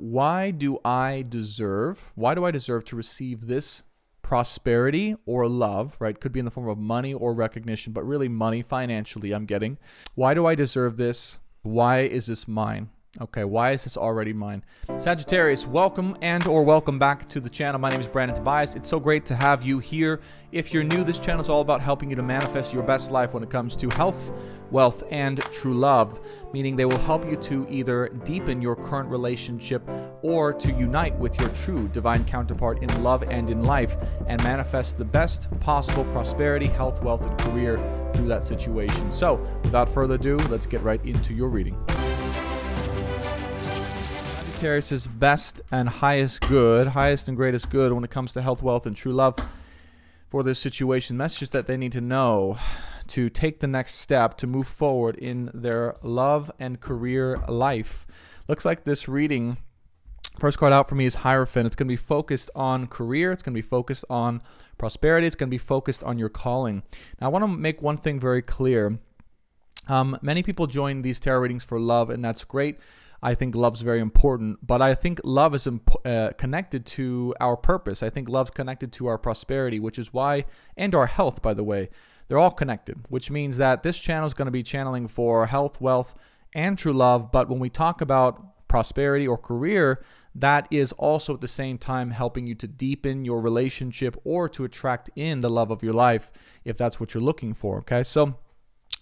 why do I deserve to receive this prosperity or love, right? Could be in the form of money or recognition, but really money financially I'm getting. Why do I deserve this? Why is this mine? Okay, why is this already mine? Sagittarius, welcome or welcome back to the channel. My name is Brandon Tobias. It's so great to have you here. If you're new, this channel is all about helping you to manifest your best life when it comes to health, wealth, and true love, meaning they will help you to either deepen your current relationship or to unite with your true divine counterpart in love and in life and manifest the best possible prosperity, health, wealth, and career through that situation. So, without further ado, let's get right into your reading. Sagittarius' best and highest good, highest and greatest good when it comes to health, wealth, and true love for this situation. Messages that they need to know to take the next step to move forward in their love and career life. Looks like this reading, first card out for me is Hierophant. It's going to be focused on career. It's going to be focused on prosperity. It's going to be focused on your calling. Now, I want to make one thing very clear. Many people join these tarot readings for love, and that's great. I think love's very important, but I think love is connected to our purpose. I think love's connected to our prosperity, which is why, and our health, by the way. They're all connected, which means that this channel is going to be channeling for health, wealth, and true love. But when we talk about prosperity or career, that is also at the same time helping you to deepen your relationship or to attract in the love of your life, if that's what you're looking for, okay? So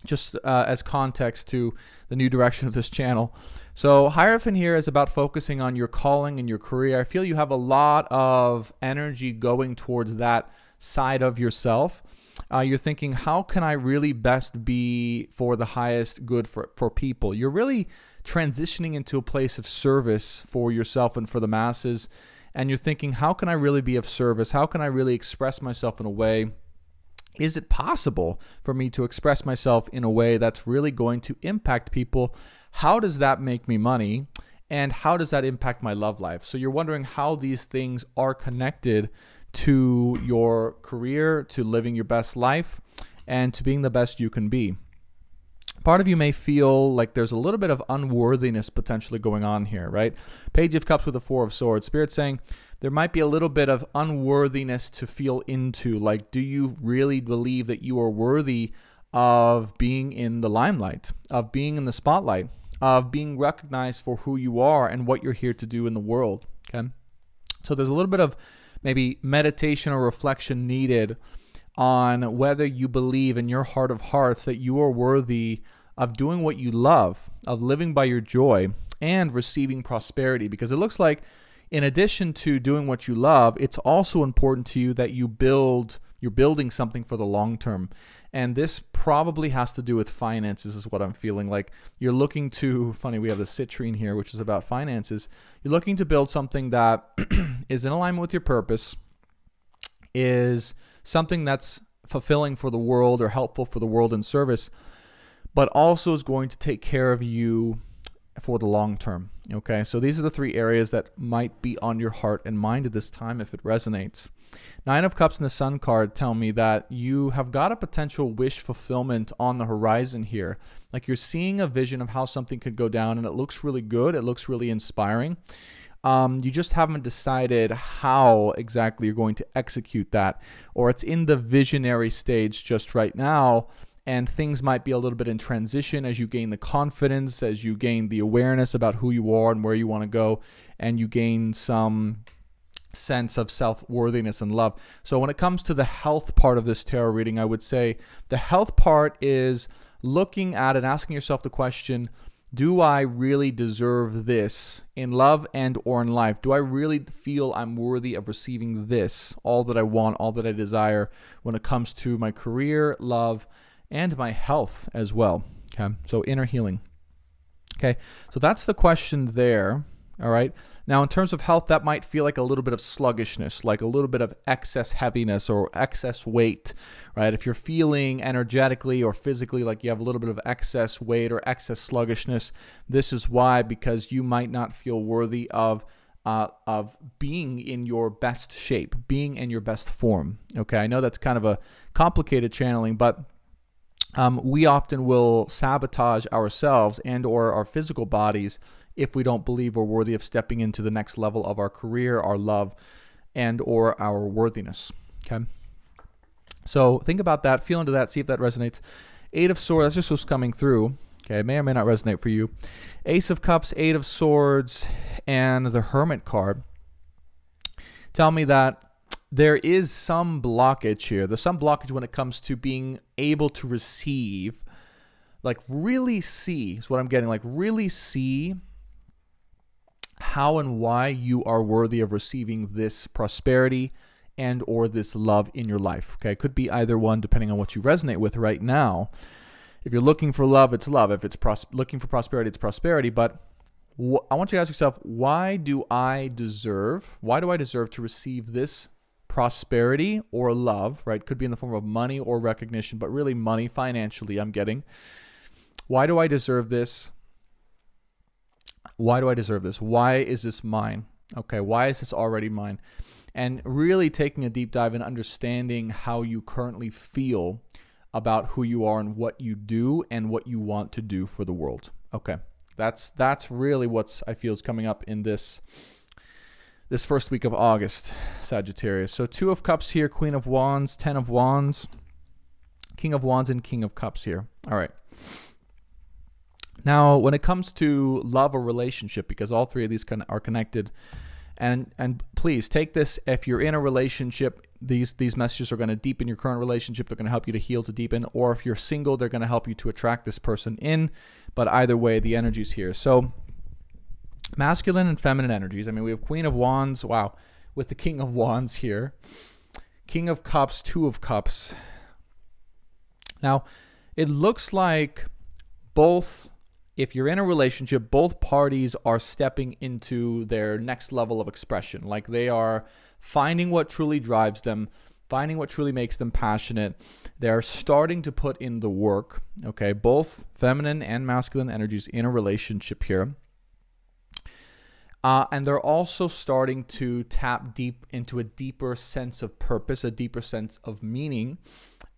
just as context to the new direction of this channel. So Hierophant here is about focusing on your calling and your career. I feel you have a lot of energy going towards that side of yourself. You're thinking, how can I really best be for the highest good for people? You're really transitioning into a place of service for yourself and for the masses. And you're thinking, how can I really be of service? How can I really express myself in a way? Is it possible for me to express myself in a way that's really going to impact people? How does that make me money? And how does that impact my love life? So you're wondering how these things are connected to your career, to living your best life, and to being the best you can be. Part of you may feel like there's a little bit of unworthiness potentially going on here, right? Page of Cups with the Four of Swords. Spirit saying there might be a little bit of unworthiness to feel into. Like, do you really believe that you are worthy of being in the limelight, of being in the spotlight, of being recognized for who you are and what you're here to do in the world, okay? So there's a little bit of maybe meditation or reflection needed on whether you believe in your heart of hearts that you are worthy of doing what you love, of living by your joy, and receiving prosperity. Because it looks like in addition to doing what you love, it's also important to you that you're building something for the long term. And this probably has to do with finances is what I'm feeling. Like you're looking to, funny, we have the citrine here, which is about finances. You're looking to build something that is in alignment with your purpose, is something that's fulfilling for the world or helpful for the world in service, but also is going to take care of you for the long term. Okay, so these are the three areas that might be on your heart and mind at this time if it resonates. Nine of Cups and the Sun card tell me that you have got a potential wish fulfillment on the horizon here. Like you're seeing a vision of how something could go down and it looks really good. It looks really inspiring. You just haven't decided how exactly you're going to execute that, or it's in the visionary stage just right now, and things might be a little bit in transition as you gain the confidence, as you gain the awareness about who you are and where you want to go, and you gain some sense of self-worthiness and love. So when it comes to the health part of this tarot reading, I would say the health part is looking at it, asking yourself the question, do I really deserve this in love and or in life? Do I really feel I'm worthy of receiving this, all that I want, all that I desire when it comes to my career, love, and my health as well? Okay, so inner healing. Okay, so that's the question there. All right. Now, in terms of health, that might feel like a little bit of sluggishness, like a little bit of excess heaviness or excess weight, right? If you're feeling energetically or physically like you have a little bit of excess weight or excess sluggishness, this is why, because you might not feel worthy of being in your best shape, being in your best form. Okay, I know that's kind of a complicated channeling, but we often will sabotage ourselves and or our physical bodies if we don't believe we're worthy of stepping into the next level of our career, our love, and or our worthiness. Okay. So think about that, feel into that, see if that resonates. 8 of Swords, that's just what's coming through. Okay, it may or may not resonate for you. Ace of Cups, 8 of Swords, and the Hermit card tell me that there is some blockage here. There's some blockage when it comes to being able to receive, like really see, is what I'm getting, like really see how and why you are worthy of receiving this prosperity and or this love in your life. Okay, it could be either one depending on what you resonate with right now. If you're looking for love, it's love. If it's looking for prosperity, it's prosperity. But I want you to ask yourself, why do I deserve to receive this prosperity or love, right? Could be in the form of money or recognition, but really money financially I'm getting. Why do I deserve this? Why do I deserve this? Why is this mine? Okay, why is this already mine? And really taking a deep dive and understanding how you currently feel about who you are and what you do and what you want to do for the world. Okay, that's really what I feel is coming up in this first week of August, Sagittarius. So 2 of Cups here, Queen of Wands, 10 of Wands, King of Wands, and King of Cups here. All right. Now, when it comes to love or relationship, because all three of these are connected, and please take this, if you're in a relationship, these messages are going to deepen your current relationship. They're going to help you to heal, to deepen. Or if you're single, they're going to help you to attract this person in. But either way, the energy's here. So masculine and feminine energies. I mean, we have Queen of Wands, wow, with the King of Wands here. King of Cups, 2 of Cups. Now, it looks like both, if you're in a relationship, both parties are stepping into their next level of expression. Like they are finding what truly drives them, finding what truly makes them passionate. They're starting to put in the work, okay? Both feminine and masculine energies in a relationship here. And they're also starting to tap deep into a deeper sense of purpose, a deeper sense of meaning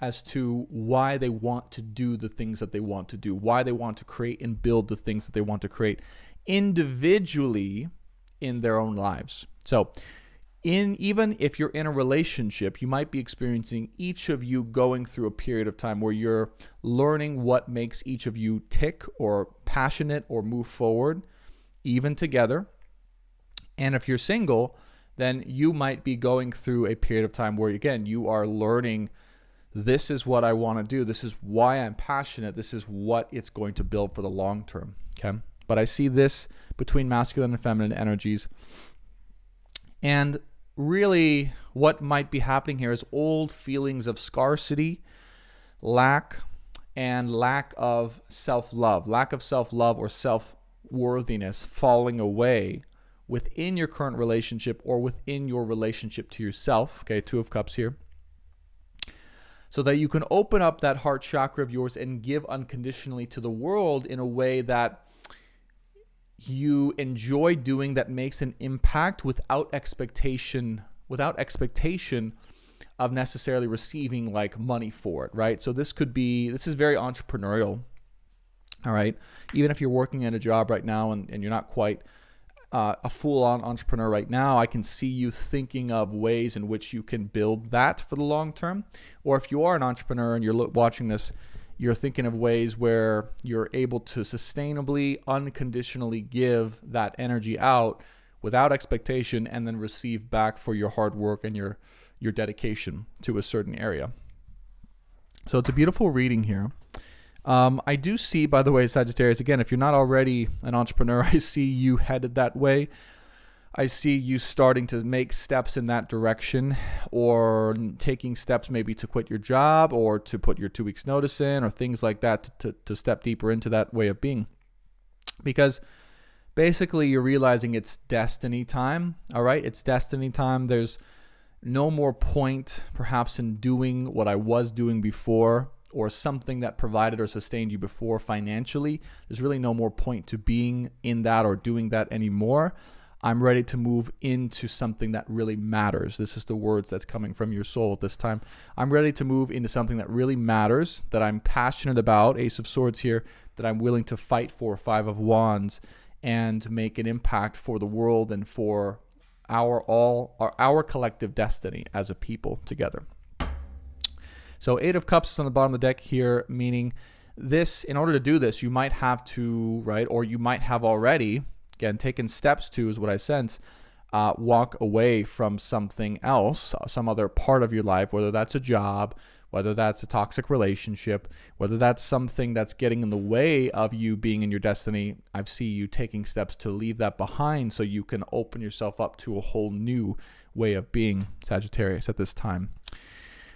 as to why they want to do the things that they want to do, why they want to create and build the things that they want to create individually in their own lives. So even if you're in a relationship, you might be experiencing each of you going through a period of time where you're learning what makes each of you tick or passionate or move forward, even together. And if you're single, then you might be going through a period of time where, again, you are learning, this is what I want to do. This is why I'm passionate. This is what it's going to build for the long term. Okay. But I see this between masculine and feminine energies. And really what might be happening here is old feelings of scarcity, lack of self-love, or self-worthiness falling away within your current relationship or within your relationship to yourself. Okay, 2 of Cups here. So that you can open up that heart chakra of yours and give unconditionally to the world in a way that you enjoy doing, that makes an impact without expectation of necessarily receiving like money for it, right? So this is very entrepreneurial, all right? Even if you're working at a job right now and you're not quite a full-on entrepreneur right now, I can see you thinking of ways in which you can build that for the long term. Or if you are an entrepreneur and you're watching this, you're thinking of ways where you're able to sustainably, unconditionally give that energy out without expectation and then receive back for your hard work and your dedication to a certain area. So it's a beautiful reading here. I do see, by the way, Sagittarius, again, if you're not already an entrepreneur, I see you headed that way. I see you starting to make steps in that direction, or taking steps maybe to quit your job or to put your 2 weeks notice in, or things like that to step deeper into that way of being. Because basically you're realizing it's destiny time, all right? It's destiny time. There's no more point perhaps in doing what I was doing before, or something that provided or sustained you before financially. There's really no more point to being in that or doing that anymore. I'm ready to move into something that really matters. This is the words that's coming from your soul at this time. I'm ready to move into something that really matters, that I'm passionate about, Ace of Swords here, that I'm willing to fight for, 5 of Wands, and make an impact for the world and for our collective destiny as a people together. So 8 of Cups is on the bottom of the deck here, meaning this, in order to do this, you might have to, right, or you might have already, again, taken steps to, is what I sense, walk away from something else, some other part of your life, whether that's a job, whether that's a toxic relationship, whether that's something that's getting in the way of you being in your destiny. I see you taking steps to leave that behind so you can open yourself up to a whole new way of being, Sagittarius, at this time.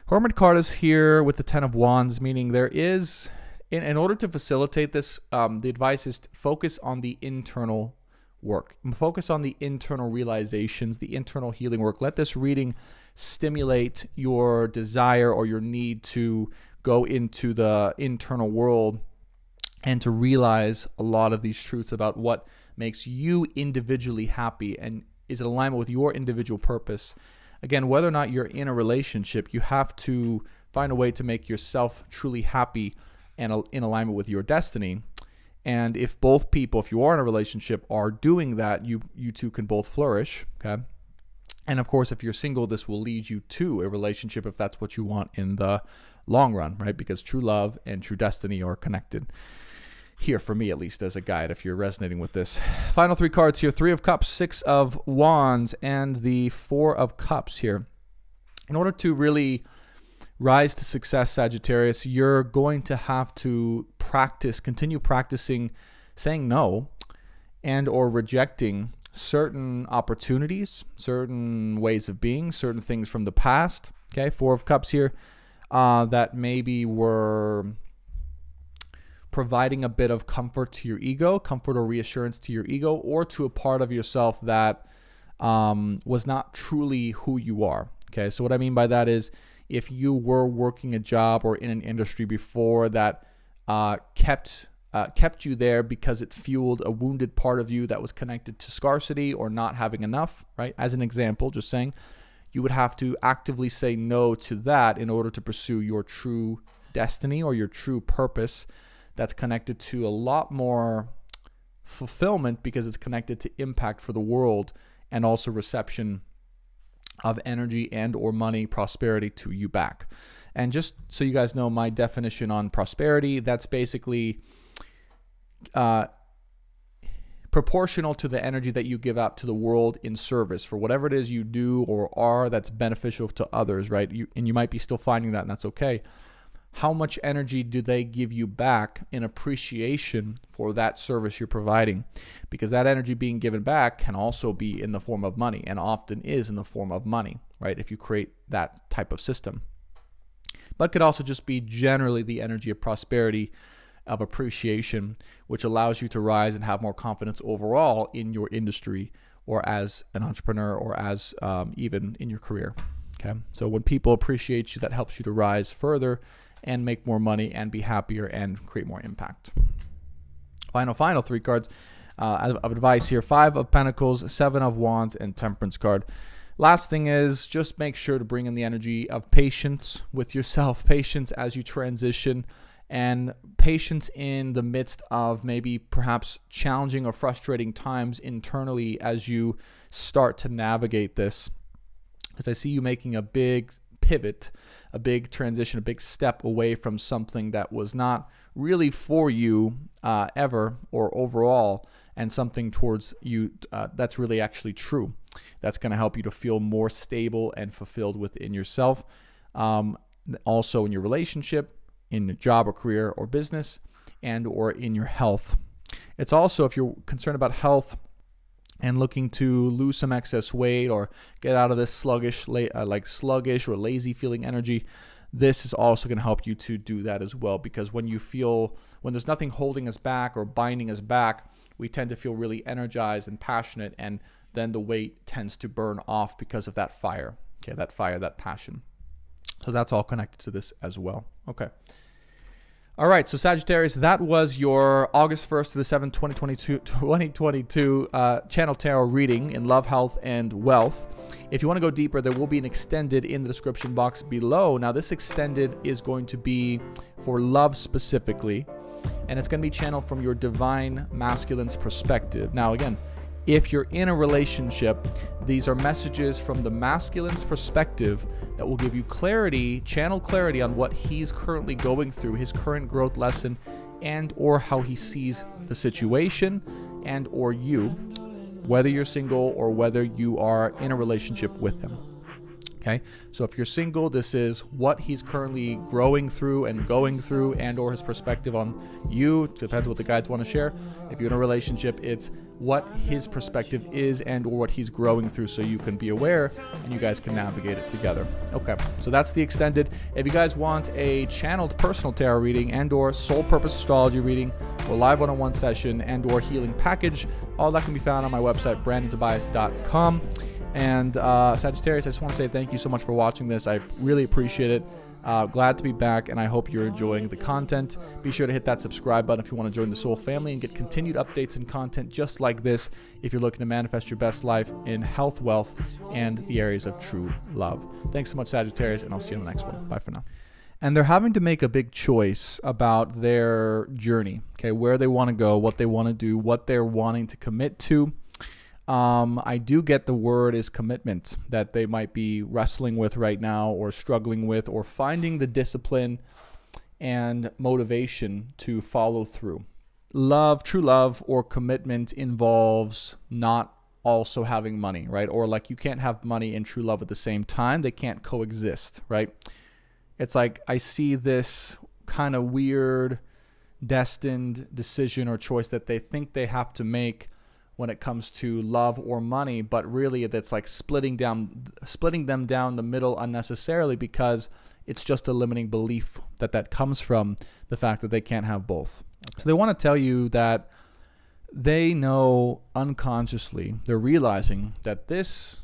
Hermit card is here with the 10 of Wands, meaning there is, in order to facilitate this, the advice is to focus on the internal work. Focus on the internal realizations, the internal healing work. Let this reading stimulate your desire or your need to go into the internal world and to realize a lot of these truths about what makes you individually happy and is in alignment with your individual purpose. Again, whether or not you're in a relationship, you have to find a way to make yourself truly happy and in alignment with your destiny. And if both people, if you are in a relationship, are doing that, you two can both flourish, okay? And of course, if you're single, this will lead you to a relationship if that's what you want in the long run, right? Because true love and true destiny are connected. Here, for me at least, as a guide, if you're resonating with this. Final 3 cards here, 3 of Cups, 6 of Wands, and the 4 of Cups here. In order to really rise to success, Sagittarius, you're going to have to continue practicing saying no and or rejecting certain opportunities, certain ways of being, certain things from the past. Okay, 4 of Cups here that maybe were providing a bit of comfort to your ego, comfort or reassurance to your ego, or to a part of yourself that was not truly who you are. Okay, so what I mean by that is if you were working a job or in an industry before that kept you there because it fueled a wounded part of you that was connected to scarcity or not having enough, right? As an example, just saying, you would have to actively say no to that in order to pursue your true destiny or your true purpose that's connected to a lot more fulfillment because it's connected to impact for the world and also reception of energy and or money, prosperity to you back. And just so you guys know my definition on prosperity, that's basically proportional to the energy that you give out to the world in service for whatever it is you do or are that's beneficial to others, right? And you might be still finding that, and that's okay. How much energy do they give you back in appreciation for that service you're providing? Because that energy being given back can also be in the form of money, and often is in the form of money, right? If you create that type of system. But could also just be generally the energy of prosperity, of appreciation, which allows you to rise and have more confidence overall in your industry or as an entrepreneur or as even in your career. Okay, so when people appreciate you, that helps you to rise further and make more money and be happier and create more impact. Final 3 cards of advice here. 5 of Pentacles, 7 of Wands, and Temperance card. Last thing is just make sure to bring in the energy of patience with yourself, patience as you transition, and patience in the midst of maybe perhaps challenging or frustrating times internally as you start to navigate this. Because I see you making a big pivot, a big transition, a big step away from something that was not really for you ever or overall, and something towards you that's really actually true. That's going to help you to feel more stable and fulfilled within yourself. Also in your relationship, in your job or career or business, and or in your health. It's also, if you're concerned about health and looking to lose some excess weight or get out of this sluggish or lazy feeling energy, this is also going to help you to do that as well. Because when there's nothing holding us back or binding us back, we tend to feel really energized and passionate, and then the weight tends to burn off because of that fire. Okay, that fire, that passion. So that's all connected to this as well. Okay. All right, so Sagittarius, that was your August 1st to the 7th, 2022 Channel Tarot reading in love, health, and wealth. If you want to go deeper, there will be an extended in the description box below. Now, this extended is going to be for love specifically. and it's going to be channeled from your divine masculine's perspective. Now, again, if you're in a relationship, these are messages from the masculine's perspective that will give you clarity, channel clarity on what he's currently going through, his current growth lesson, and or how he sees the situation and or you, whether you're single or whether you are in a relationship with him. Okay, so if you're single, this is what he's currently growing through and going through, and or his perspective on you. Depends what the guides want to share. If you're in a relationship, it's what his perspective is and or what he's growing through, so you can be aware and you guys can navigate it together. Okay, so that's the extended. If you guys want a channeled personal tarot reading and or soul purpose astrology reading or live one-on-one session and or healing package, all that can be found on my website, brandontobias.com. And Sagittarius, I just want to say thank you so much for watching this. I really appreciate it. Glad to be back, and I hope you're enjoying the content. Be sure to hit that subscribe button if you want to join the Soul family and get continued updates and content just like this if you're looking to manifest your best life in health, wealth, and the areas of true love. Thanks so much, Sagittarius, and I'll see you on the next one. Bye for now. And they're having to make a big choice about their journey, okay, where they want to go, what they want to do, what they're wanting to commit to. I do get the word is commitment that they might be wrestling with right now or struggling with or finding the discipline and motivation to follow through. Love, true love or commitment involves not also having money, right? Or like you can't have money and true love at the same time. They can't coexist, right? It's like I see this kind of weird destined decision or choice that they think they have to make when it comes to love or money, but really that's like splitting them down the middle unnecessarily, because it's just a limiting belief that comes from the fact that they can't have both. So they want to tell you that they know unconsciously, they're realizing that this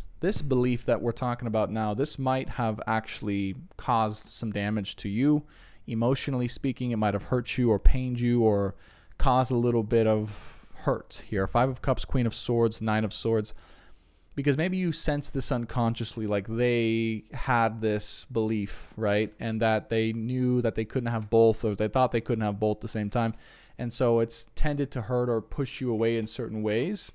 belief that we're talking about now, this might have actually caused some damage to you. Emotionally speaking, it might have hurt you or pained you or caused a little bit of hurt here. 5 of Cups, Queen of Swords, 9 of Swords, because maybe you sense this unconsciously, like they had this belief, right? And that they knew that they couldn't have both, or they thought they couldn't have both at the same time. And so it's tended to hurt or push you away in certain ways.